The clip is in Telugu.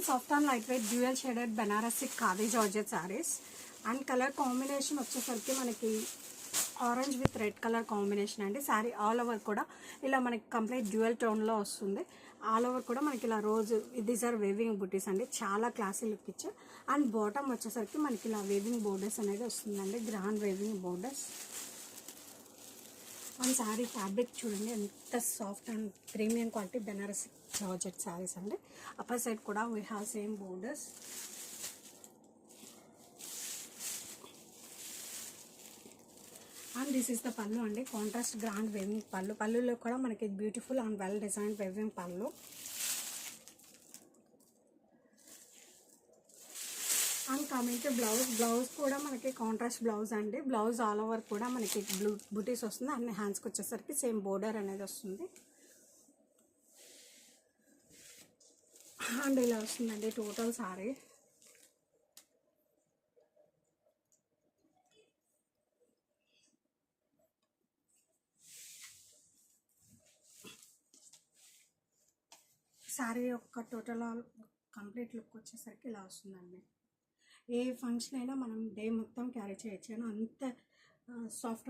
Soft and light weight dual shaded Banarasi khadi georgette saris. And colour combination వచ్చేసరికి మనకి orange with red colour combination అండి. శారీ ఆల్ ఓవర్ కూడా ఇలా మనకి కంప్లీట్ డ్యూయల్ టోన్లో వస్తుంది. ఆల్ ఓవర్ కూడా మనకి ఇలా రోజు దీస్ ఆర్ వేవింగ్ బుటీస్ అండి, చాలా క్లాసీ లుక్ ఇచ్చు. అండ్ బాటమ్ వచ్చేసరికి మనకి ఇలా వేవింగ్ బోర్డర్స్ అనేది వస్తుందండి, grand weaving borders. And sari fabric చూడండి ఎంత soft and premium quality Banarasi georgette saris అండి. అప్పర్ సైడ్ కూడా we have same borders. And this is the పళ్ళు అండి, కాంట్రాస్ట్ గ్రాండ్ వేవింగ్ పళ్ళు. పళ్ళులో కూడా మనకి beautiful and well design weaving పళ్ళు. అండ్ కమింగ్ టు బ్లౌజ్ కూడా మనకి కాంట్రాస్ట్ బ్లౌజ్ అండి. బ్లౌజ్ ఆల్ ఓవర్ కూడా మనకి బుటీస్ వస్తుంది. అన్ని హ్యాండ్స్కి వచ్చేసరికి సేమ్ బోర్డర్ అనేది వస్తుంది. అండ్ ఇలా వస్తుందండి టోటల్ సారీ. శారీ యొక్క టోటల్ కంప్లీట్ లుక్ వచ్చేసరికి ఇలా వస్తుందండి. ఏ ఫంక్షన్ అయినా మనం డే మొత్తం క్యారీ చేయొచ్చు, అంత సాఫ్ట్